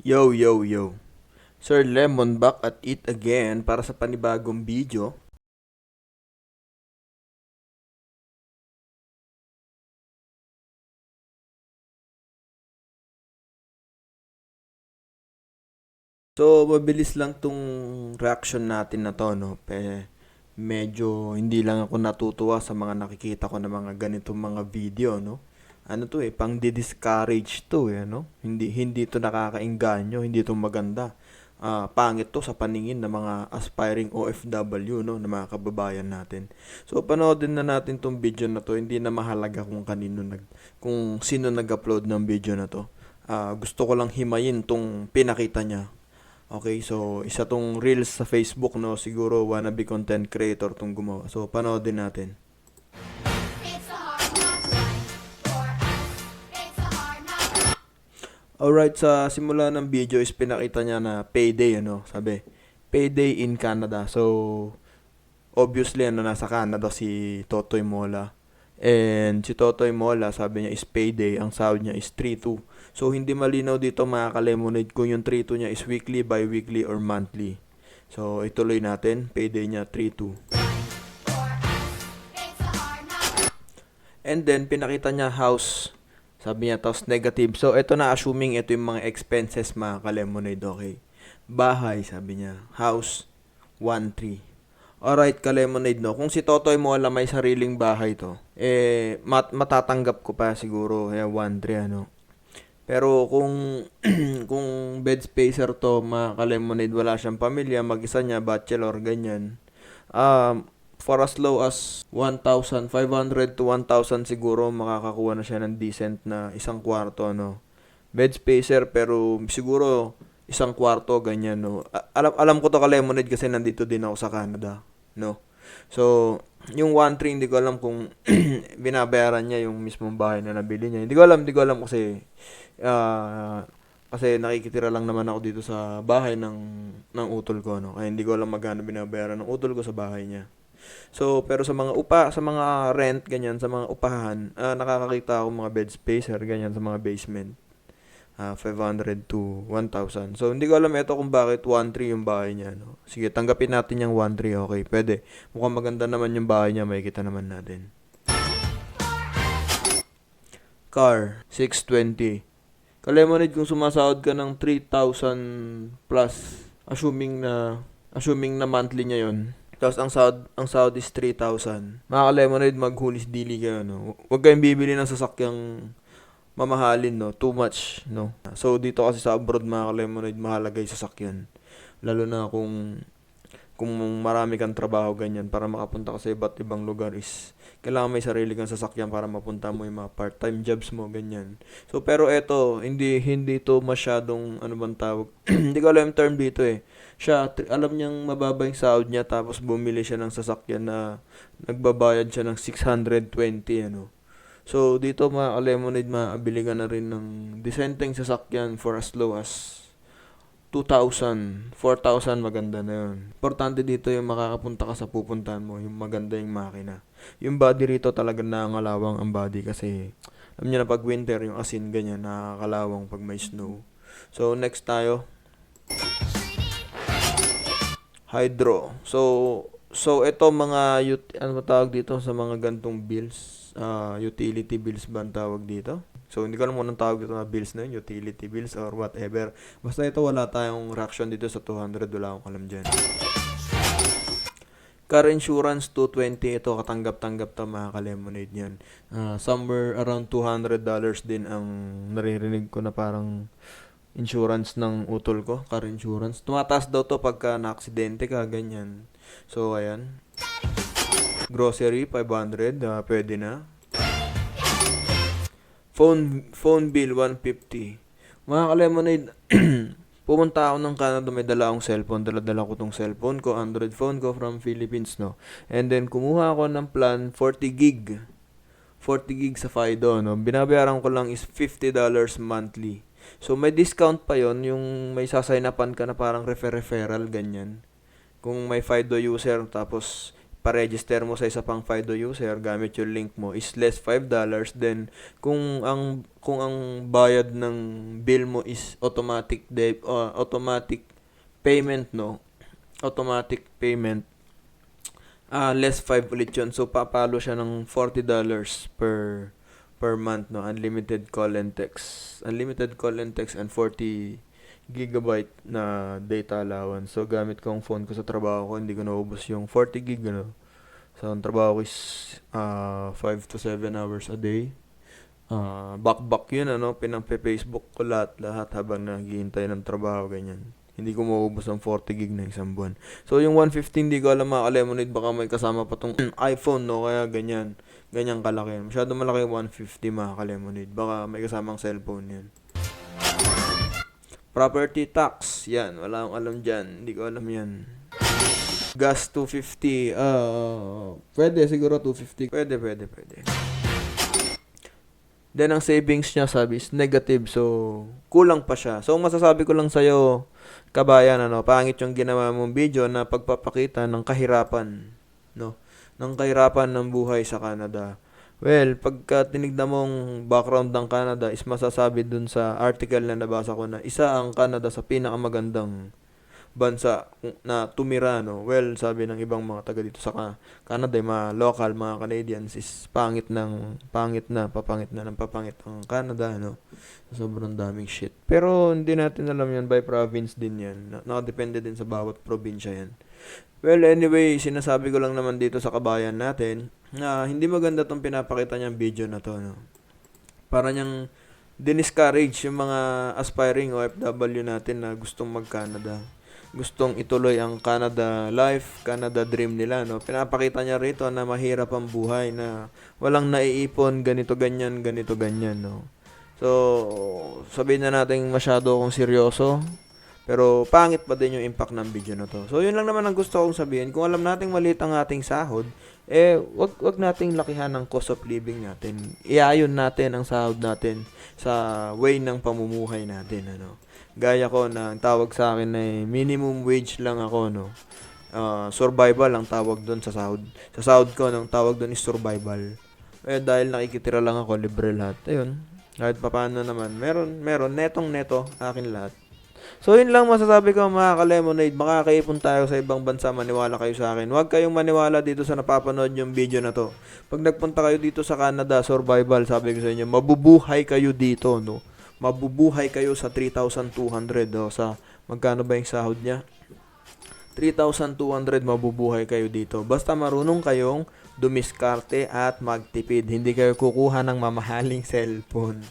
Yo, yo, yo. Sir Lemon back at it again para sa panibagong video. So, mabilis lang tong reaction natin na to, no? Medyo hindi lang ako natutuwa sa mga nakikita ko na mga ganitong mga video, no? Ano to pang di-discourage to no? Hindi to nakakaengganyo, hindi to maganda. Pangit to sa paningin ng mga aspiring OFW, no, na mga kababayan natin. So, panoodin na natin tong video na to. Hindi na mahalaga kung sino nag-upload ng video na to. Gusto ko lang himayin tong pinakita niya. Okay, so isa tong reels sa Facebook, no? Siguro wannabe content creator tong gumawa. So panoodin natin. Alright, sa simula ng video is pinakita niya na payday, ano? Sabi, payday in Canada. So obviously, nasa Canada si Totoy Mola. And si Totoy Mola, sabi niya is payday. Ang sahod niya is 3-2. So, hindi malinaw dito mga ka-lemonade kung yung 3-2 niya is weekly, bi-weekly, or monthly. So, ituloy natin. Payday niya 3-2. And then, pinakita niya house. Sabi niya, tapos negative. So, ito na assuming ito yung mga expenses mga ka-lemonade, okay? Bahay, sabi niya. House, 1-3. Alright, ka-lemonade, no? Kung si Totoy Mola may sariling bahay to, matatanggap ko pa siguro, 1-3, ano? Pero kung kung bed spacer to, mga ka-lemonade, wala siyang pamilya, mag-isa niya, bachelor, ganyan. For as low as 1,500 to 1,000 siguro, makakakuha na siya ng decent na isang kwarto, no? Bed spacer, pero siguro isang kwarto, ganyan, no? Alam ko to ka-lemonade kasi nandito din ako sa Canada, no? So, yung 1-3, hindi ko alam kung binabayaran niya yung mismong bahay na nabili niya. Hindi ko alam kasi nakikitira lang naman ako dito sa bahay ng utol ko, no? Kaya hindi ko alam magkano binabayaran ng utol ko sa bahay niya. So, pero sa mga rent, ganyan, sa mga upahan, nakakakita ako mga bed spacer, ganyan, sa mga basement. 500 to 1,000. So, hindi ko alam ito kung bakit 1,3 yung bahay niya, no? Sige, tanggapin natin yung 1,3, okay, pwede. Mukhang maganda naman yung bahay niya, makikita naman natin. Car, 620. Ka-lemonade, kung sumasahod ka ng 3,000 plus, assuming na monthly niya yon. Tapos ang sahod is 3,000. Mga ka-lemonade, maghulis dili kayo, no? Huwag kayong bibili ng sasakyang mamahalin, no? Too much, no? So, dito kasi sa abroad, mga ka-lemonade, mahalaga yung sasakyan. Lalo na kung marami kang trabaho, ganyan, para makapunta ka sa iba't ibang lugar is kailangan may sarili kang sasakyan para mapunta mo yung mga part-time jobs mo, ganyan. So, pero eto, hindi to masyadong, ano bang tawag? Hindi ko alam yung term dito Siya, alam niyang mababa yung sahod niya, tapos bumili siya ng sasakyan na nagbabayad siya ng 620, ano. So, dito mga ka-lemonade, maabili ka na rin ng disenteng sasakyan for as low as 2,000, 4,000, maganda na yun. Importante dito yung makakapunta ka sa pupuntahan mo, yung maganda yung makina. Yung body rito talaga nangangalawang ang body kasi alam niyo na pag winter, yung asin ganyan, nakakalawang pag may snow. So, next tayo, hydro. So ito mga ano tawag dito sa mga gantong bills, utility bills ba ang tawag dito? So hindi ko alam kung anong tawag dito na bills na yun, utility bills or whatever. Basta ito, wala tayong reaction dito sa 200, wala akong alam dyan. Car insurance 220, ito katanggap-tanggap to mga ka-lemonade yan. Somewhere around $200 din ang naririnig ko na parang insurance ng utol ko, car insurance. Tumataas daw to pagka na-aksidente ka, ganyan. So, ayan. Grocery, 500, pwede na. Phone bill, 150. Mga ka-lemonade, pumunta ako ng Canada, may dala akong cellphone. Dala ko tong cellphone ko, Android phone ko from Philippines, no? And then, kumuha ako ng plan, 40 gig. 40 gig sa Fido, no? Binabayaran ko lang is $50 monthly. So, may discount pa yon yung may sasign upan ka na parang referral, ganyan. Kung may Fido user, tapos pa-register mo sa isa pang FIDO user gamit yung link mo is less $5. Then kung ang bayad ng bill mo is automatic payment, no, automatic payment, less 5 ulit yun. So papalo siya ng $40 per month, no. Unlimited call and text and 40 gigabyte na data allowance. So gamit ko ang phone ko sa trabaho ko, hindi ko naubos yung 40 gig, ano. So ang trabaho ko is 5 to 7 hours a day. Back yun, ano, pinang-Facebook ko lahat habang naghihintay ng trabaho, ganyan. Hindi ko maubos ang 40 gig na isang buwan. So yung 115, di ko alam, mga Lemonade, baka may kasama pa tong iPhone, no, kaya ganyan kalaki. Masyado malaki yung 150, mga Lemonade. Baka may kasamang cellphone yan. Property tax, yan, wala akong alam dyan, hindi ko alam yan. Gas 250, pwede siguro 250, pwede. Then ang savings niya, sabi, is negative, so kulang pa siya. So masasabi ko lang sa'yo, kabayan, ano, pangit yung ginawa mong video na pagpapakita ng kahirapan, no, ng kahirapan ng buhay sa Canada. Well, pagka tinignan mong background ng Canada is masasabi dun sa article na nabasa ko na isa ang Canada sa pinakamagandang bansa na tumira, no. Well, sabi ng ibang mga taga dito sa Canada, mga local, mga Canadians, is papangit ng ang Canada, no. Sobrang daming shit. Pero hindi natin alam yan, by province din yan. Nakadepende din sa bawat probinsya yan. Well, anyway, sinasabi ko lang naman dito sa kabayan natin na hindi maganda tong pinapakita niyang video na to, no. Para niyang diniscourage yung mga aspiring OFW natin na gustong mag-Canada. Gustong ituloy ang Canada life, Canada dream nila, no. Pinapakita niya rito na mahirap ang buhay, na walang naiipon, ganito ganyan, no. So, sabihin na natin masyado akong seryoso, pero pangit pa din yung impact ng video na to. So, yun lang naman ang gusto kong sabihin. Kung alam nating maliit ang ating sahod, wag nating lakihan ng cost of living natin. Iayon natin ang sahod natin sa way ng pamumuhay natin, ano. Gaya ko, na ang tawag sa akin ay minimum wage lang ako, no. Survival ang tawag doon sa sahod. Sa sahod ko, ang tawag doon is survival. Dahil nakikitira lang ako, libre lahat. Ayun, kahit papaano naman, meron, netong-neto, akin lahat. So, yun lang masasabi ko, mga Lemonade. Makakaipon tayo sa ibang bansa, maniwala kayo sa akin. Huwag kayong maniwala dito sa napapanood yung video na to. Pag nagpunta kayo dito sa Canada, survival, sabi ko sa inyo, mabubuhay kayo dito, no? Mabubuhay kayo sa 3,200, no? Sa, magkano ba yung sahod niya? 3,200, mabubuhay kayo dito. Basta marunong kayong dumiskarte at magtipid. Hindi kayo kukuha ng mamahaling cellphone.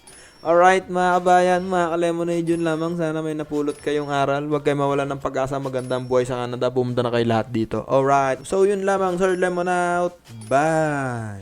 Alright, mga kabayan, mga Lemonade, yun lamang. Sana may napulot kayong aral. Huwag kayo mawalan ng pag-asa, magandang buhay sa Canada. Pumunta na kayo lahat dito. Alright, so yun lamang, Sir Lemon out. Bye!